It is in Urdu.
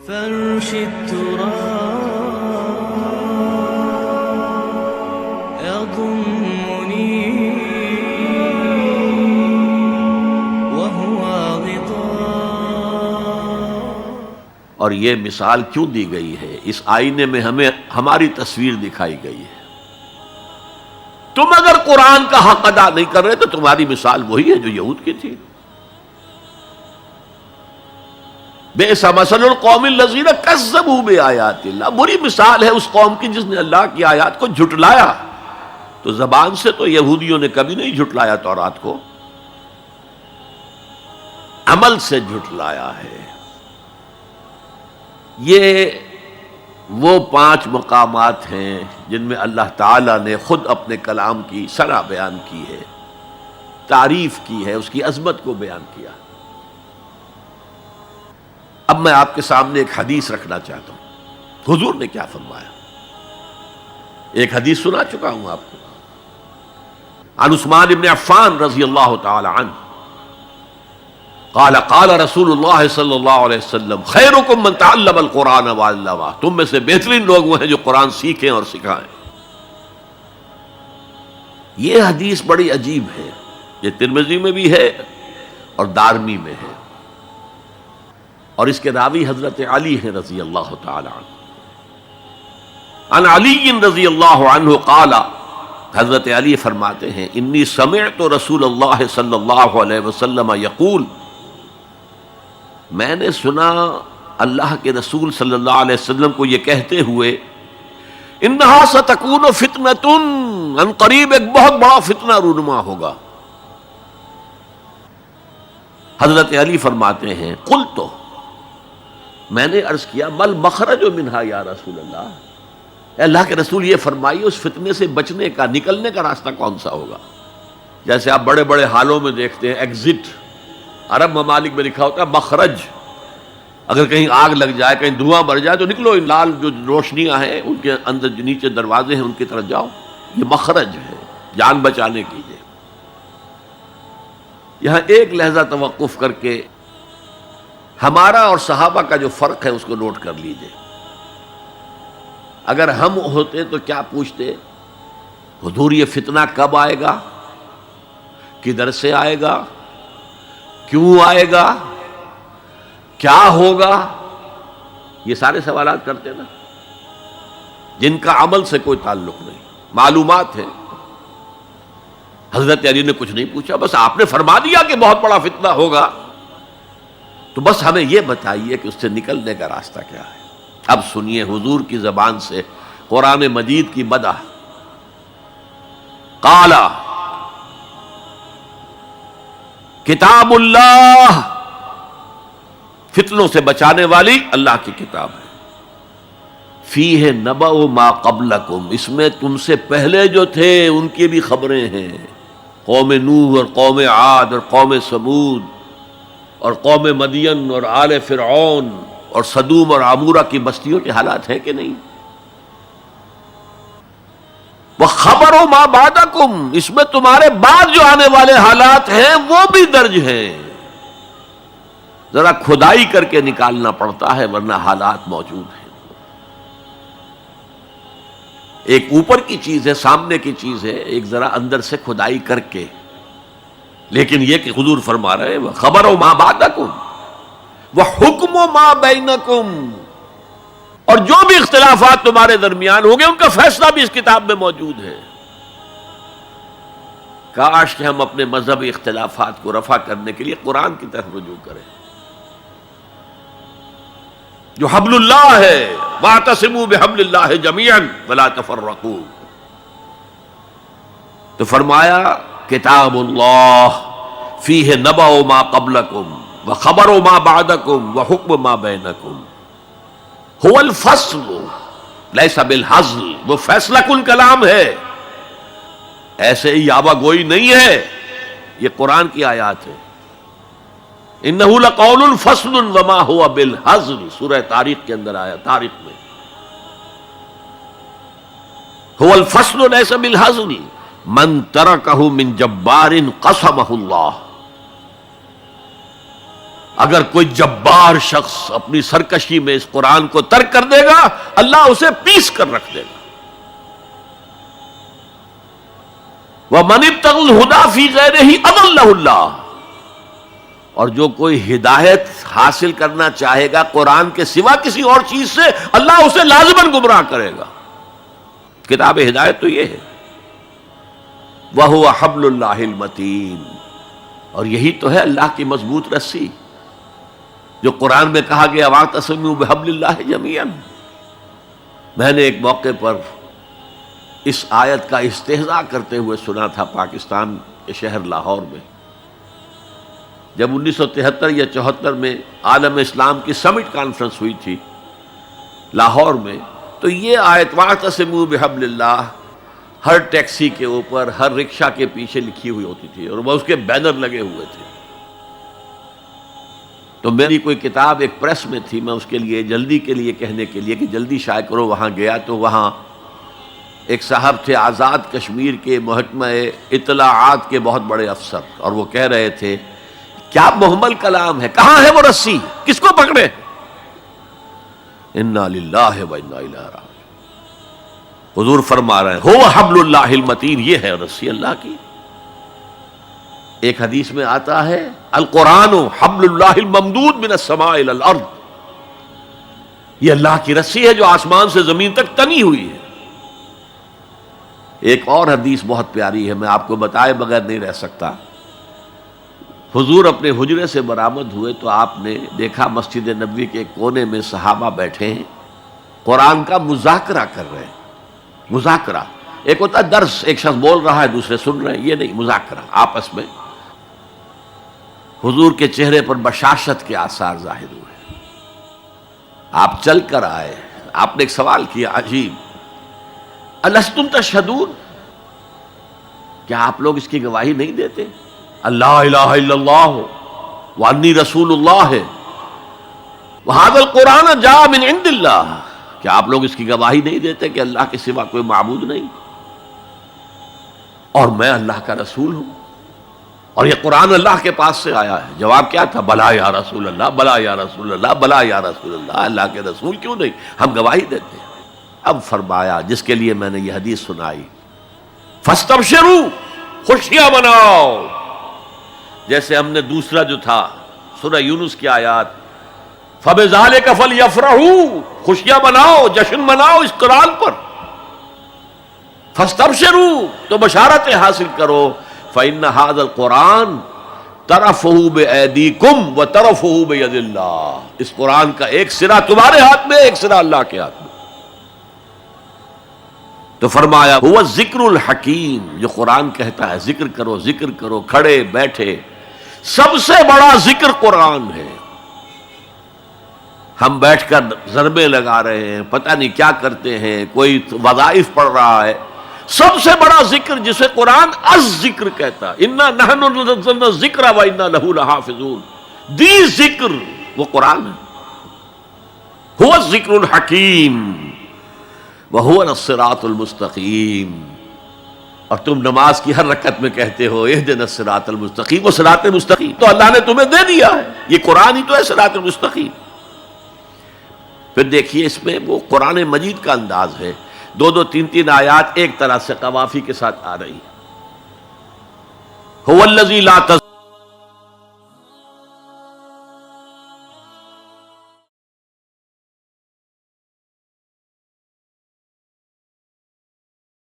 فرش التراب يضمني وهو غطاء. اور یہ مثال کیوں دی گئی ہے؟ اس آئینے میں ہمیں ہماری تصویر دکھائی گئی ہے. تم اگر قرآن کا حق ادا نہیں کر رہے تو تمہاری مثال وہی ہے جو یہود کی تھی. بئس مثل القوم الذین کذبوا بآیات اللہ، بری مثال ہے اس قوم کی جس نے اللہ کی آیات کو جھٹلایا. تو زبان سے تو یہودیوں نے کبھی نہیں جھٹلایا تورات کو، عمل سے جھٹلایا ہے. یہ وہ 5 مقامات ہیں جن میں اللہ تعالیٰ نے خود اپنے کلام کی ثنا بیان کی ہے، تعریف کی ہے، اس کی عظمت کو بیان کیا. اب میں آپ کے سامنے ایک حدیث رکھنا چاہتا ہوں. حضور نے کیا فرمایا؟ ایک حدیث سنا چکا ہوں آپ کو. عن عثمان بن عفان رضی اللہ تعالی عنہ قال قال رسول اللہ صلی اللہ علیہ وسلم خیرکم من تعلم القرآن وعلمہ، تم میں سے بہترین لوگ وہ ہیں جو قرآن سیکھیں اور سکھائیں. یہ حدیث بڑی عجیب ہے. یہ ترمذی میں بھی ہے اور دارمی میں ہے، اور اس کے راوی حضرت علی ہیں رضی اللہ تعالی عنہ. عن علی رضی اللہ عنہ قال، حضرت علی فرماتے ہیں انی سمعت رسول اللہ صلی اللہ علیہ وسلم یقول، میں نے سنا اللہ کے رسول صلی اللہ علیہ وسلم کو یہ کہتے ہوئے انہا ستکون فتنۃ، ان قریب ایک بہت بڑا فتنہ رونما ہوگا. حضرت علی فرماتے ہیں قلت، میں نے عرض کیا مل مخرج منہا یا رسول اللہ، اے اللہ کے رسول یہ فرمائیے اس فتنے سے بچنے کا، نکلنے کا راستہ کون سا ہوگا؟ جیسے آپ بڑے بڑے حالوں میں دیکھتے ہیں ایگزٹ، عرب ممالک میں لکھا ہوتا ہے مخرج. اگر کہیں آگ لگ جائے، کہیں دھواں بڑھ جائے تو نکلو، لال جو روشنیاں ہیں ان کے اندر جو نیچے دروازے ہیں ان کی طرف جاؤ. یہ مخرج ہے جان بچانے کے لیے. یہاں ایک لحظہ توقف کر کے ہمارا اور صحابہ کا جو فرق ہے اس کو نوٹ کر لیجئے. اگر ہم ہوتے تو کیا پوچھتے؟ حضور یہ فتنہ کب آئے گا؟ کدھر سے آئے گا؟ کیوں آئے گا؟ کیا ہوگا؟ یہ سارے سوالات کرتے نا، جن کا عمل سے کوئی تعلق نہیں، معلومات ہیں. حضرت علی نے کچھ نہیں پوچھا، بس آپ نے فرما دیا کہ بہت بڑا فتنہ ہوگا، تو بس ہمیں یہ بتائیے کہ اس سے نکلنے کا راستہ کیا ہے. اب سنیے حضور کی زبان سے قرآن مجید کی مدح. قال کتاب اللہ، فتنوں سے بچانے والی اللہ کی کتاب ہے. فیہ نبأ ما قبلکم، اس میں تم سے پہلے جو تھے ان کی بھی خبریں ہیں. قوم نوح اور قوم عاد اور قوم ثمود اور قوم مدین اور آل فرعون اور سدوم اور عمورہ کی بستیوں کے حالات ہیں کہ نہیں؟ وَخَبَرُ مَا بَعْدَكُمْ، اس میں تمہارے بعد جو آنے والے حالات ہیں وہ بھی درج ہیں. ذرا کھدائی کر کے نکالنا پڑتا ہے ورنہ حالات موجود ہیں. ایک اوپر کی چیز ہے، سامنے کی چیز ہے، ایک ذرا اندر سے کھدائی کر کے. لیکن یہ کہ حضور فرما رہے ہیں خبر و ما بعدکم وحکم ما بینکم، اور جو بھی اختلافات تمہارے درمیان ہوں گے ان کا فیصلہ بھی اس کتاب میں موجود ہے. کاش کہ ہم اپنے مذہبی اختلافات کو رفع کرنے کے لیے قرآن کی طرف رجوع کریں جو حبل اللہ ہے. واعتصموا بحبل اللہ جميعا ولا تفرقوا. تو فرمایا کتاب اللہ فیہ نبأ ما قبلکم وخبر ما بعدکم وحکم ما بینکم. هو الفصل لیس بالحزل، وہ فیصلہ کن کلام ہے، ایسے ہی یابہ گوئی نہیں ہے. یہ قرآن کی آیات ہے. انہ لقول فصل وما هو بالحزل، سورہ طارق کے اندر آیا، طارق میں. هو الفصل لیس بالحزل من ترکہ من جبار قسمہ اللہ. اگر کوئی جبار شخص اپنی سرکشی میں اس قرآن کو ترک کر دے گا اللہ اسے پیس کر رکھ دے گا. وَمَنِ ابْتَغَى الْهُدَى فِي غَيْرِهِ أَضَلَّهُ اللَّهُ، اور جو کوئی ہدایت حاصل کرنا چاہے گا قرآن کے سوا کسی اور چیز سے اللہ اسے لازماً گمراہ کرے گا. کتاب ہدایت تو یہ ہے. وَهُوَ حَبْلُ اللَّهِ الْمَتِينُ، اور یہی تو ہے اللہ کی مضبوط رسی جو قرآن میں کہا گیا وَاعْتَصِمُوا بِحَبْلِ اللَّهِ جَمِيعًا. میں نے ایک موقع پر اس آیت کا استہزاء کرتے ہوئے سنا تھا پاکستان کے شہر لاہور میں، جب 1973 یا 74 میں عالم اسلام کی سمٹ کانفرنس ہوئی تھی لاہور میں، تو یہ آیت وَاعْتَصِمُوا بِحَبْلِ اللَّهِ ہر ٹیکسی کے اوپر، ہر رکشہ کے پیچھے لکھی ہوئی ہوتی تھی اور وہ اس کے بینر لگے ہوئے تھے. تو میری کوئی کتاب ایک پریس میں تھی، میں اس کے لیے جلدی کے لیے کہنے کے لیے کہ جلدی شائع کرو وہاں گیا، تو وہاں ایک صاحب تھے آزاد کشمیر کے محکمہ اطلاعات کے بہت بڑے افسر، اور وہ کہہ رہے تھے کیا محمل کلام ہے، کہاں ہے وہ رسی، کس کو پکڑے. انا للہ و انا الیہ راجعون. حضور فرما رہے ہیں هو حبل اللہ المتین، یہ ہے رسی اللہ کی. ایک حدیث میں آتا ہے القرآن حبل اللہ الممدود من السماء الی الارض، یہ اللہ کی رسی ہے جو آسمان سے زمین تک تنی ہوئی ہے. ایک اور حدیث بہت پیاری ہے، میں آپ کو بتائے بغیر نہیں رہ سکتا. حضور اپنے حجرے سے برآمد ہوئے تو آپ نے دیکھا مسجد نبوی کے کونے میں صحابہ بیٹھے ہیں، قرآن کا مذاکرہ کر رہے ہیں. مذاکرہ ایک ہوتا ہے درس، ایک شخص بول رہا ہے دوسرے سن رہے ہیں، یہ نہیں، مذاکرہ آپس میں. حضور کے چہرے پر بشاشت کے آثار ظاہر ہوئے. آپ چل کر آئے، آپ نے ایک سوال کیا عجیب، الستم تشہدون، کیا آپ لوگ اس کی گواہی نہیں دیتے اللہ الہ الا اللہ وانی رسول اللہ ہے وہذا القرآن جاء من عند اللہ، کیا آپ لوگ اس کی گواہی نہیں دیتے کہ اللہ کے سوا کوئی معبود نہیں اور میں اللہ کا رسول ہوں اور یہ قرآن اللہ کے پاس سے آیا ہے؟ جواب کیا تھا؟ بلا یا رسول اللہ، بلا یا رسول اللہ، بلا یا رسول اللہ. اللہ کے رسول کیوں نہیں، ہم گواہی دیتے ہیں. اب فرمایا جس کے لیے میں نے یہ حدیث سنائی، فاستبشروا، خوشیاں مناؤ. جیسے ہم نے دوسرا جو تھا سورہ یونس کی آیات فبذالک فلیفرحوا، خوشیاں مناؤ، جشن مناؤ اس قرآن پر. فاستبشروا، تو بشارتیں حاصل کرو. فإن هذا القرآن طرفه بأيديكم وطرفه بيد اللہ، اس قرآن کا ایک سرا تمہارے ہاتھ میں، ایک سرا اللہ کے ہاتھ میں. تو فرمایا هو الذکر الحکیم، جو قرآن کہتا ہے ذکر کرو، ذکر کرو، کھڑے بیٹھے، سب سے بڑا ذکر قرآن ہے. ہم بیٹھ کر ضربیں لگا رہے ہیں، پتہ نہیں کیا کرتے ہیں، کوئی وظائف پڑھ رہا ہے. سب سے بڑا ذکر جسے قرآن الذکر کہتا ہے، انا نحن نزلنا الذکر وانا لہ لحافظون، دی ذکر وہ قرآن ہے. هو الذکر الحکیم وهو الصراط المستقیم. اور تم نماز کی ہر رکعت میں کہتے ہو اہدنا الصراط المستقیم، وہ صراط مستقیم تو اللہ نے تمہیں دے دیا ہے، یہ قرآن ہی تو ہے صراط المستقیم. پھر دیکھیے اس میں وہ قرآن مجید کا انداز ہے، دو دو تین تین آیات ایک طرح سے قوافی کے ساتھ آ رہی. هو الذی لا